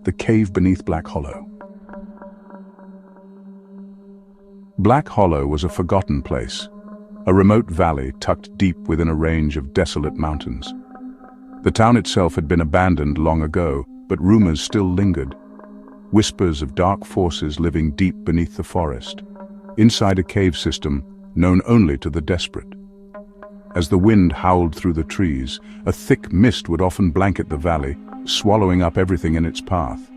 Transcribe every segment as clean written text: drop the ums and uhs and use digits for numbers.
the cave beneath Black Hollow. Black Hollow was a forgotten place, a remote valley tucked deep within a range of desolate mountains. The town itself had been abandoned long ago, but rumors still lingered. Whispers of dark forces living deep beneath the forest, inside a cave system known only to the desperate. As the wind howled through the trees, a thick mist would often blanket the valley, swallowing up everything in its path.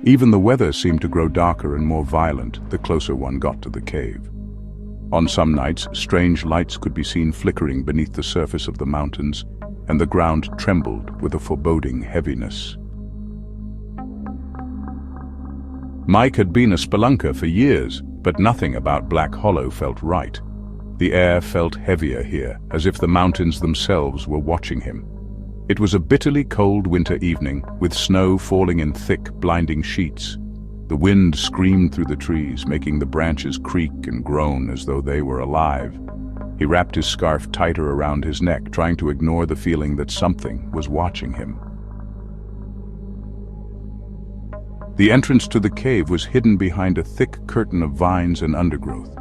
Even the weather seemed to grow darker and more violent the closer one got to the cave. On some nights, strange lights could be seen flickering beneath the surface of the mountains, and the ground trembled with a foreboding heaviness. Mike had been a spelunker for years, but nothing about Black Hollow felt right. The air felt heavier here, as if the mountains themselves were watching him. It was a bitterly cold winter evening, with snow falling in thick, blinding sheets. The wind screamed through the trees, making the branches creak and groan as though they were alive. He wrapped his scarf tighter around his neck, trying to ignore the feeling that something was watching him. The entrance to the cave was hidden behind a thick curtain of vines and undergrowth.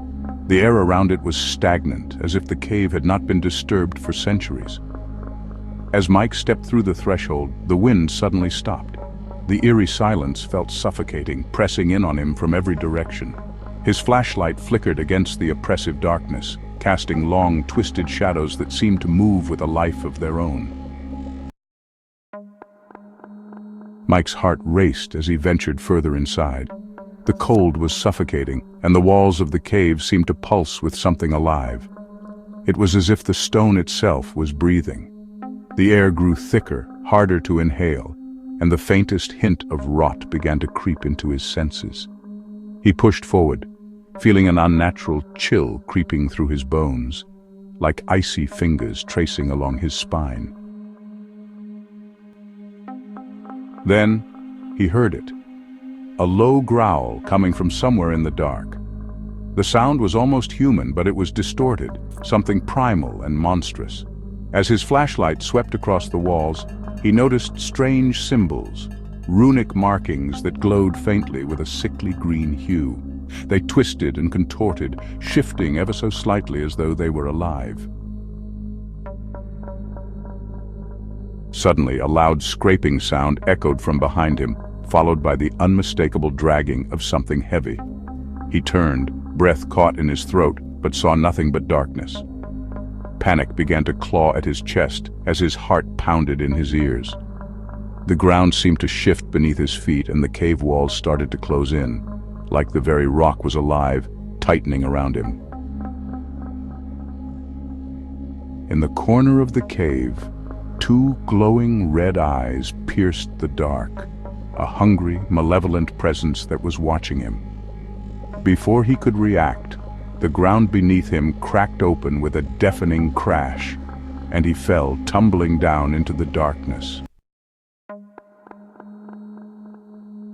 The air around it was stagnant, as if the cave had not been disturbed for centuries. As Mike stepped through the threshold, the wind suddenly stopped. The eerie silence felt suffocating, pressing in on him from every direction. His flashlight flickered against the oppressive darkness, casting long, twisted shadows that seemed to move with a life of their own. Mike's heart raced as he ventured further inside. The cold was suffocating, and the walls of the cave seemed to pulse with something alive. It was as if the stone itself was breathing. The air grew thicker, harder to inhale, and the faintest hint of rot began to creep into his senses. He pushed forward, feeling an unnatural chill creeping through his bones, like icy fingers tracing along his spine. Then, he heard it. A low growl coming from somewhere in the dark. The sound was almost human, but it was distorted, something primal and monstrous. As his flashlight swept across the walls, he noticed strange symbols, runic markings that glowed faintly with a sickly green hue. They twisted and contorted, shifting ever so slightly as though they were alive. Suddenly, a loud scraping sound echoed from behind him, followed by the unmistakable dragging of something heavy. He turned, breath caught in his throat, but saw nothing but darkness. Panic began to claw at his chest as his heart pounded in his ears. The ground seemed to shift beneath his feet, and the cave walls started to close in, like the very rock was alive, tightening around him. In the corner of the cave, two glowing red eyes pierced the dark, a hungry, malevolent presence that was watching him. Before he could react, the ground beneath him cracked open with a deafening crash, and he fell tumbling down into the darkness.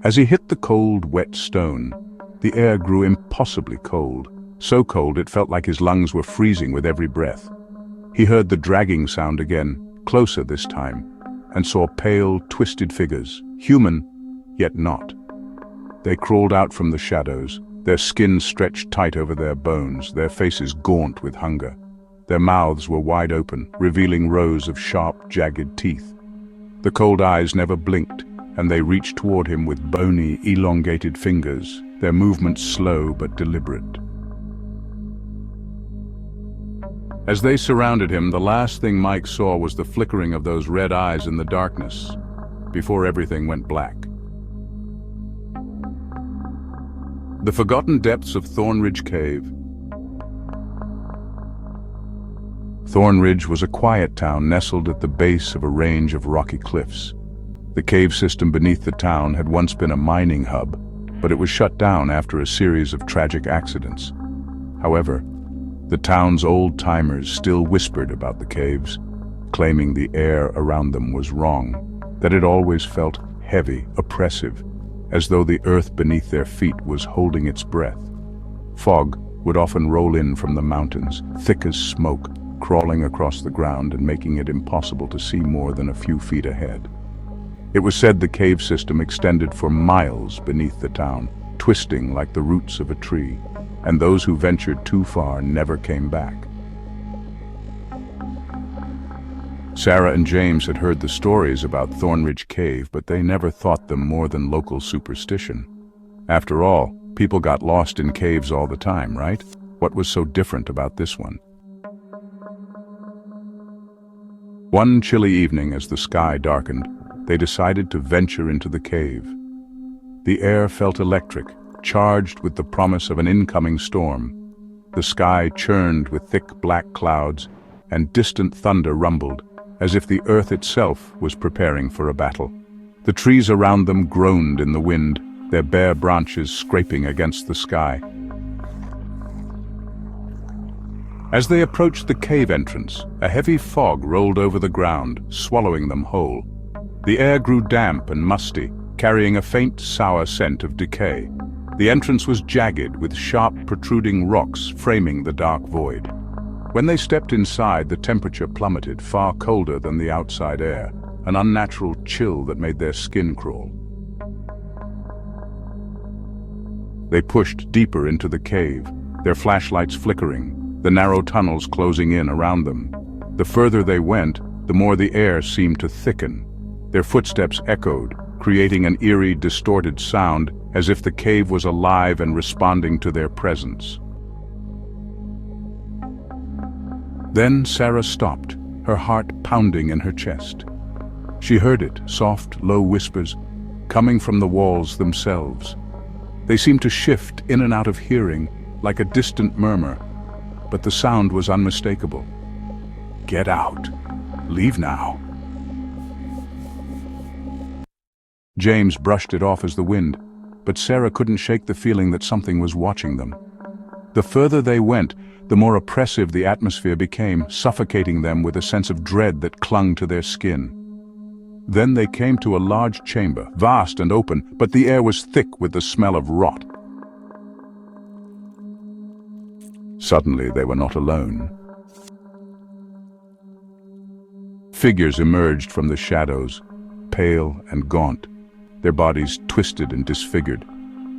As he hit the cold, wet stone, the air grew impossibly cold, so cold it felt like his lungs were freezing with every breath. He heard the dragging sound again, closer this time, and saw pale, twisted figures, human, yet not. They crawled out from the shadows, their skin stretched tight over their bones, their faces gaunt with hunger. Their mouths were wide open, revealing rows of sharp, jagged teeth. The cold eyes never blinked, and they reached toward him with bony, elongated fingers, their movements slow but deliberate. As they surrounded him, the last thing Mike saw was the flickering of those red eyes in the darkness, before everything went black. The forgotten depths of Thornridge Cave. Thornridge was a quiet town nestled at the base of a range of rocky cliffs. The cave system beneath the town had once been a mining hub, but it was shut down after a series of tragic accidents. However, the town's old-timers still whispered about the caves, claiming the air around them was wrong, that it always felt heavy, oppressive, as though the earth beneath their feet was holding its breath. Fog would often roll in from the mountains, thick as smoke, crawling across the ground and making it impossible to see more than a few feet ahead. It was said the cave system extended for miles beneath the town, twisting like the roots of a tree, and those who ventured too far never came back. Sarah and James had heard the stories about Thornridge Cave, but they never thought them more than local superstition. After all, people got lost in caves all the time, right? What was so different about this one? One chilly evening, as the sky darkened, they decided to venture into the cave. The air felt electric, charged with the promise of an incoming storm. The sky churned with thick black clouds, and distant thunder rumbled, as if the earth itself was preparing for a battle. The trees around them groaned in the wind, their bare branches scraping against the sky. As they approached the cave entrance, a heavy fog rolled over the ground, swallowing them whole. The air grew damp and musty, carrying a faint, sour scent of decay. The entrance was jagged, with sharp, protruding rocks framing the dark void. When they stepped inside, the temperature plummeted, far colder than the outside air, an unnatural chill that made their skin crawl. They pushed deeper into the cave, their flashlights flickering, the narrow tunnels closing in around them. The further they went, the more the air seemed to thicken. Their footsteps echoed, creating an eerie, distorted sound, as if the cave was alive and responding to their presence. Then Sarah stopped, her heart pounding in her chest. She heard it, soft, low whispers, coming from the walls themselves. They seemed to shift in and out of hearing, like a distant murmur, but the sound was unmistakable. "Get out. Leave now." James brushed it off as the wind, but Sarah couldn't shake the feeling that something was watching them. The further they went, the more oppressive the atmosphere became, suffocating them with a sense of dread that clung to their skin. Then they came to a large chamber, vast and open, but the air was thick with the smell of rot. Suddenly they were not alone. Figures emerged from the shadows, pale and gaunt, their bodies twisted and disfigured.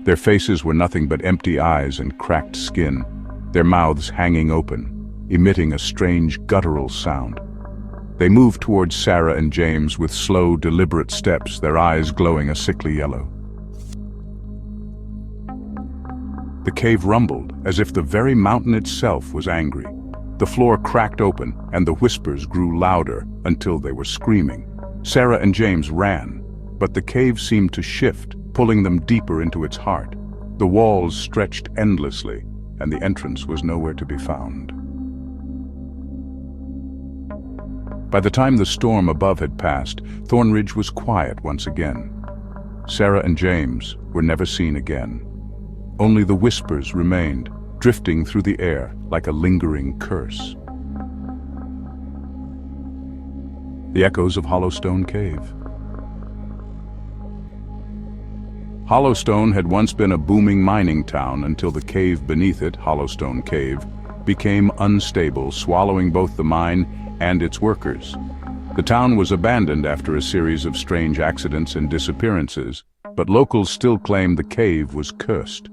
Their faces were nothing but empty eyes and cracked skin, their mouths hanging open, emitting a strange guttural sound. They moved towards Sarah and James with slow, deliberate steps, their eyes glowing a sickly yellow. The cave rumbled, as if the very mountain itself was angry. The floor cracked open, and the whispers grew louder until they were screaming. Sarah and James ran, but the cave seemed to shift, pulling them deeper into its heart. The walls stretched endlessly, and the entrance was nowhere to be found. By the time the storm above had passed, Thornridge was quiet once again. Sarah and James were never seen again. Only the whispers remained, drifting through the air like a lingering curse. The echoes of Hollowstone Cave. Hollowstone had once been a booming mining town until the cave beneath it, Hollowstone Cave, became unstable, swallowing both the mine and its workers. The town was abandoned after a series of strange accidents and disappearances, but locals still claimed the cave was cursed.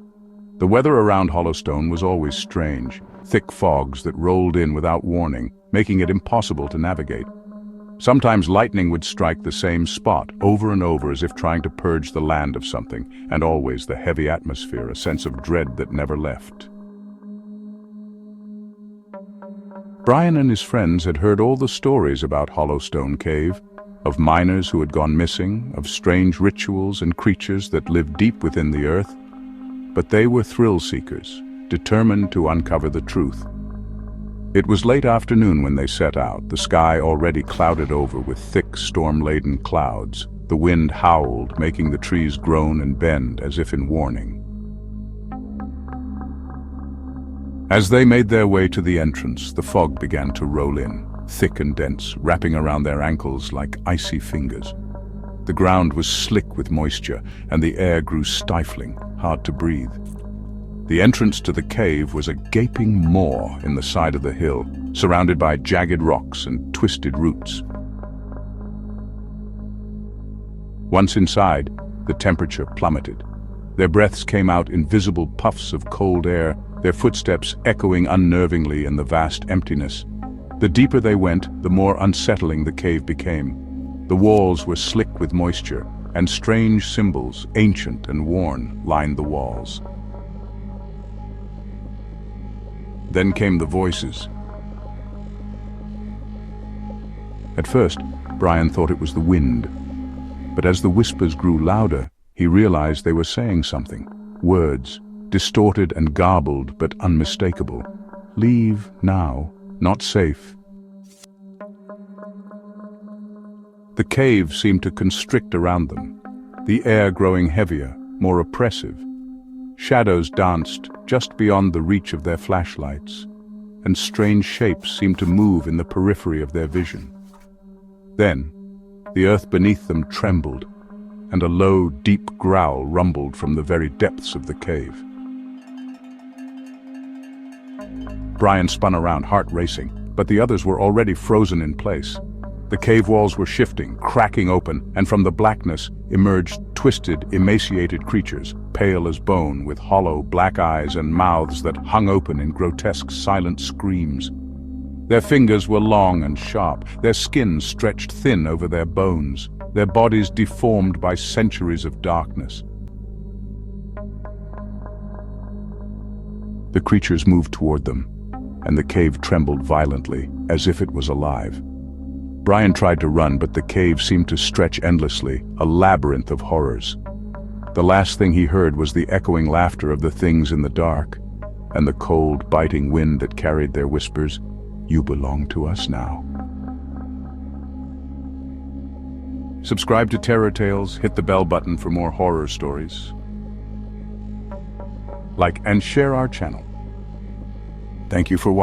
The weather around Hollowstone was always strange, thick fogs that rolled in without warning, making it impossible to navigate. Sometimes lightning would strike the same spot over and over as if trying to purge the land of something, and always the heavy atmosphere, a sense of dread that never left. Brian and his friends had heard all the stories about Hollowstone Cave, of miners who had gone missing, of strange rituals and creatures that lived deep within the earth. But they were thrill-seekers, determined to uncover the truth. It was late afternoon when they set out, the sky already clouded over with thick, storm-laden clouds. The wind howled, making the trees groan and bend as if in warning. As they made their way to the entrance, the fog began to roll in, thick and dense, wrapping around their ankles like icy fingers. The ground was slick with moisture, and the air grew stifling, hard to breathe. The entrance to the cave was a gaping maw in the side of the hill, surrounded by jagged rocks and twisted roots. Once inside, the temperature plummeted. Their breaths came out in visible puffs of cold air, their footsteps echoing unnervingly in the vast emptiness. The deeper they went, the more unsettling the cave became. The walls were slick with moisture, and strange symbols, ancient and worn, lined the walls. Then came the voices. At first, Brian thought it was the wind. But as the whispers grew louder, he realized they were saying something. Words, distorted and garbled but unmistakable. Leave now, not safe. The cave seemed to constrict around them, the air growing heavier, more oppressive. Shadows danced just beyond the reach of their flashlights, and strange shapes seemed to move in the periphery of their vision. Then, the earth beneath them trembled, and a low, deep growl rumbled from the very depths of the cave. Brian spun around, heart racing, but the others were already frozen in place. The cave walls were shifting, cracking open, and from the blackness emerged twisted, emaciated creatures, pale as bone, with hollow, black eyes and mouths that hung open in grotesque, silent screams. Their fingers were long and sharp, their skin stretched thin over their bones, their bodies deformed by centuries of darkness. The creatures moved toward them, and the cave trembled violently, as if it was alive. Brian tried to run, but the cave seemed to stretch endlessly, a labyrinth of horrors. The last thing he heard was the echoing laughter of the things in the dark, and the cold, biting wind that carried their whispers, "You belong to us now." Subscribe to Terror Tales, hit the bell button for more horror stories. Like and share our channel. Thank you for watching.